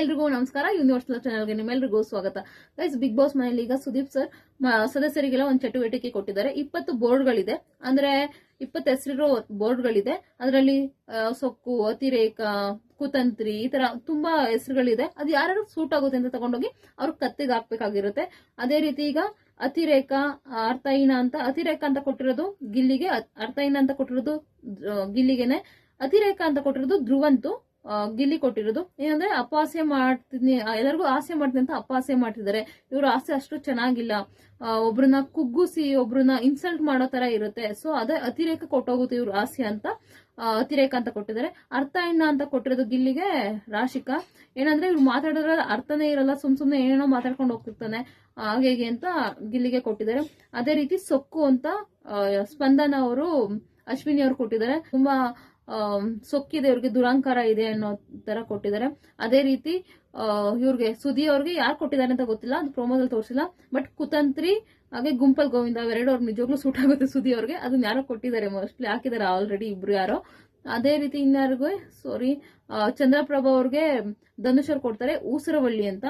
ಎಲ್ರಿಗೂ ನಮಸ್ಕಾರ. ಯೂನಿವರ್ಸಲ್ ಚಾನಲ್ಗೆ ನಿಮ್ಮೆಲ್ರಿಗೂ ಸ್ವಾಗತ. ಗೈಸ್, ಬಿಗ್ ಬಾಸ್ ಮನೆಯಲ್ಲಿ ಈಗ ಸುದೀಪ್ ಸರ್ ಸದಸ್ಯರಿಗೆಲ್ಲ ಒಂದು ಚಟುವಟಿಕೆ ಕೊಟ್ಟಿದ್ದಾರೆ. 20 ಬೋರ್ಡ್ಗಳಿದೆ, ಅಂದ್ರೆ 20 ಹೆಸರಿರೋ ಬೋರ್ಡ್ಗಳಿದೆ. ಅದರಲ್ಲಿ ಸೊಕ್ಕು, ಅತಿರೇಕ, ಕುತಂತ್ರಿ, ಈ ತರ ತುಂಬಾ ಹೆಸರುಗಳಿದೆ. ಅದು ಯಾರು ಸೂಟ್ ಆಗುತ್ತೆ ಅಂತ ತಗೊಂಡೋಗಿ ಅವ್ರು ಕತ್ತಿಗೆ ಹಾಕ್ಬೇಕಾಗಿರುತ್ತೆ. ಅದೇ ರೀತಿ ಈಗ ಅತಿರೇಕ, ಅರ್ಥಹೀನ ಅಂತ ಅತಿರೇಕ ಅಂತ ಕೊಟ್ಟಿರೋದು ಗಿಲ್ಲಿಗೆ, ಅರ್ಥಹೀನ ಅಂತ ಕೊಟ್ಟಿರೋದು ಗಿಲ್ಲಿಗೆನೆ, ಅತಿರೇಕ ಅಂತ ಕೊಟ್ಟಿರೋದು ಧ್ರುವಂತು ಗಿಲ್ಲಿ ಕೊಟ್ಟಿರೋದು. ಏನಂದ್ರೆ ಅಪಹಾಸ್ಯ ಮಾಡ್ತೀನಿ, ಎಲ್ಲರಿಗೂ ಆಸೆ ಮಾಡ್ತೀನಿ ಅಂತ ಅಪಹಾಸ್ಯ ಮಾಡ್ತಿದ್ದಾರೆ. ಇವ್ರ ಆಸೆ ಅಷ್ಟು ಚೆನ್ನಾಗಿಲ್ಲ, ಒಬ್ರನ್ನ ಕುಗ್ಗುಸಿ ಒಬ್ರನ್ನ ಇನ್ಸಲ್ಟ್ ಮಾಡೋ ತರ ಇರುತ್ತೆ. ಸೊ ಅದೇ ಅತಿರೇಕ ಕೊಟ್ಟೋಗುತ್ತೆ ಇವ್ರ ಆಸೆ ಅಂತ ಅತಿರೇಕ ಅಂತ ಕೊಟ್ಟಿದ್ದಾರೆ. ಅರ್ಥಹೀನ ಅಂತ ಕೊಟ್ಟಿರೋದು ಗಿಲ್ಲಿಗೆ ರಾಶಿಕಾ. ಏನಂದ್ರೆ ಇವ್ರು ಮಾತಾಡೋದ್ರ ಅರ್ಥನೇ ಇರಲ್ಲ, ಸುಮ್ನೆ ಏನೇನೋ ಮಾತಾಡ್ಕೊಂಡು ಹೋಗ್ತಿರ್ತಾನೆ ಹಾಗೆ ಅಂತ ಗಿಲ್ಲಿಗೆ ಕೊಟ್ಟಿದ್ದಾರೆ. ಅದೇ ರೀತಿ ಸೊಕ್ಕು ಅಂತ ಸ್ಪಂದನ ಅವರು ಅಶ್ವಿನಿ ಅವ್ರು ಕೊಟ್ಟಿದ್ದಾರೆ. ತುಂಬಾ ಸೊಕ್ಕಿದೆ, ಇವ್ರಿಗೆ ದುರಾಂಕಾರ ಇದೆ ಅನ್ನೋ ತರ ಕೊಟ್ಟಿದ್ದಾರೆ. ಅದೇ ರೀತಿ ಇವ್ರಿಗೆ ಸುದಿ ಅವ್ರಿಗೆ ಯಾರು ಕೊಟ್ಟಿದ್ದಾರೆ ಅಂತ ಗೊತ್ತಿಲ್ಲ, ಅದು ಪ್ರೋಮೋದಲ್ಲಿ ತೋರಿಸಿಲ್ಲ. ಬಟ್ ಕುತಂತ್ರಿ ಹಾಗೆ ಗುಂಪಲ್ ಗೋವಿಂದ ಅವೆರಡು ಅವ್ರು ನಿಜವಾಗ್ಲೂ ಸೂಟ್ ಆಗುತ್ತೆ ಸುದಿ ಅವ್ರಿಗೆ. ಅದನ್ನ ಯಾರೋ ಕೊಟ್ಟಿದ್ದಾರೆ, ಮೋಸ್ಟ್ಲಿ ಹಾಕಿದ್ದಾರೆ ಆಲ್ರೆಡಿ ಇಬ್ರು ಯಾರೋ. ಅದೇ ರೀತಿ ಇನ್ಯಾರಿಗೂ ಚಂದ್ರಪ್ರಭಾ ಅವ್ರಿಗೆ ಧನುಷ್ ಅವ್ರು ಕೊಡ್ತಾರೆ ಊಸರವಳ್ಳಿ ಅಂತ.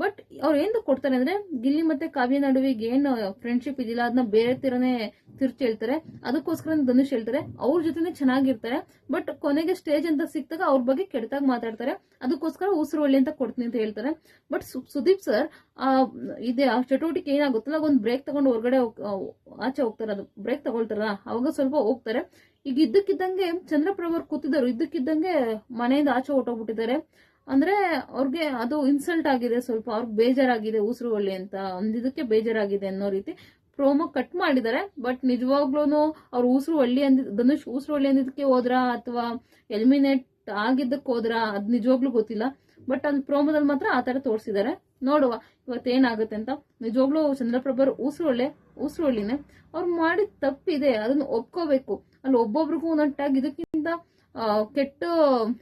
ಬಟ್ ಅವ್ರು ಏನು ಕೊಡ್ತಾರೆ ಅಂದ್ರೆ ಗಿಲ್ಲಿ ಮತ್ತೆ ಕಾವ್ಯ ನಡುವಿಗೆ ಏನು ಫ್ರೆಂಡ್ಶಿಪ್ ಇದಿಲ್ಲ, ಅದನ್ನ ಬೇರೆ ತರನೇ ತಿರ್ಚಿ ಹೇಳ್ತಾರೆ. ಅದಕ್ಕೋಸ್ಕರ ಧನುಷ್ ಹೇಳ್ತಾರೆ ಅವ್ರ ಜೊತೆನೆ ಚೆನ್ನಾಗಿರ್ತಾರೆ. ಬಟ್ ಕೊನೆಗೆ ಸ್ಟೇಜ್ ಅಂತ ಸಿಕ್ತಾಗ ಅವ್ರ ಬಗ್ಗೆ ಕೆಟ್ಟದಾಗ ಮಾತಾಡ್ತಾರೆ. ಅದಕ್ಕೋಸ್ಕರ ಊಸರವಳ್ಳಿ ಅಂತ ಕೊಡ್ತೀನಿ ಅಂತ ಹೇಳ್ತಾರೆ. ಬಟ್ ಸುದೀಪ್ ಸರ್ ಇದೆ ಆ ಚಟುವಟಿಕೆ ಏನಾಗುತ್ತಲ್ಲ, ಒಂದು ಬ್ರೇಕ್ ತಗೊಂಡು ಹೊರಗಡೆ ಆಚೆ ಹೋಗ್ತಾರೆ. ಅದು ಬ್ರೇಕ್ ತಗೊಳ್ತಾರ ಅವಾಗ ಸ್ವಲ್ಪ ಹೋಗ್ತಾರೆ. ಈಗ ಇದ್ದಕ್ಕಿದ್ದಂಗೆ ಚಂದ್ರಪ್ರಭಾ ಕೂತಿದ್ದಾರೆ, ಇದ್ದಕ್ಕಿದ್ದಂಗೆ ಮನೆಯಿಂದ ಆಚೆ ಹೊಟ್ಟೋಗ್ಬಿಟ್ಟಿದ್ದಾರೆ. ಅಂದ್ರೆ ಅವ್ರಿಗೆ ಅದು ಇನ್ಸಲ್ಟ್ ಆಗಿದೆ, ಸ್ವಲ್ಪ ಅವ್ರಿಗೆ ಬೇಜಾರಾಗಿದೆ ಊಸರವಳ್ಳಿ ಅಂತ ಅಂದಿದ್ದಕ್ಕೆ ಬೇಜಾರಾಗಿದೆ ಅನ್ನೋ ರೀತಿ ಪ್ರೋಮೋ ಕಟ್ ಮಾಡಿದ್ದಾರೆ. ಬಟ್ ನಿಜವಾಗ್ಲೂ ಅವ್ರು ಧನುಷ್ ಊಸರವಳ್ಳಿ ಅಂದಿದ್ದಕ್ಕೆ ಹೋದ್ರಾ ಅಥವಾ ಎಲಿಮಿನೇಟ್ ಆಗಿದ್ದಕ್ಕೆ ಹೋದ್ರಾ ಅದ್ ನಿಜವಾಗ್ಲೂ ಗೊತ್ತಿಲ್ಲ. ಬಟ್ ಅಲ್ಲಿ ಪ್ರೋಮೋದಲ್ಲಿ ಮಾತ್ರ ಆತರ ತೋರಿಸಿದ್ದಾರೆ. ನೋಡುವ ಇವತ್ತೇನಾಗುತ್ತೆ ಅಂತ. ನಿಜವಾಗ್ಲೂ ಚಂದ್ರಪ್ರಭಾ ಊಸರವಳ್ಳಿನೇ ಅವ್ರು ಮಾಡಿದ ತಪ್ಪಿದೆ, ಅದನ್ನ ಒಪ್ಕೋಬೇಕು. ಅಲ್ಲಿ ಒಬ್ಬೊಬ್ರಿಗೂ ಒಂದೊಂದು ಇದಕ್ಕಿಂತ ಕೆಟ್ಟ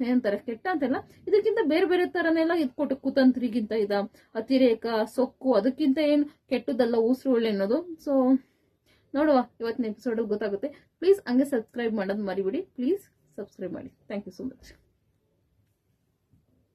ಏನಂತಾರೆ, ಕೆಟ್ಟ ಅಂತೆಲ್ಲ ಇದಕ್ಕಿಂತ ಬೇರೆ ಬೇರೆ ತರನೆಲ್ಲ ಇದ್ಕೊಟ್ಟು ಕುತಂತ್ರಿಗಿಂತ ಅತಿರೇಕ, ಸೊಕ್ಕು ಅದಕ್ಕಿಂತ ಏನ್ ಕೆಟ್ಟದಲ್ಲ ಊಸರವಳ್ಳಿ ಅನ್ನೋದು. ಸೊ ನೋಡುವ ಇವತ್ತಿನ ಎಪಿಸೋಡ್ ಗೊತ್ತಾಗುತ್ತೆ. ಪ್ಲೀಸ್ ಹಂಗೆ ಸಬ್ಸ್ಕ್ರೈಬ್ ಮಾಡೋದು ಮರಿಬಿಡಿ. ಪ್ಲೀಸ್ ಸಬ್ಸ್ಕ್ರೈಬ್ ಮಾಡಿ. Thank you so much.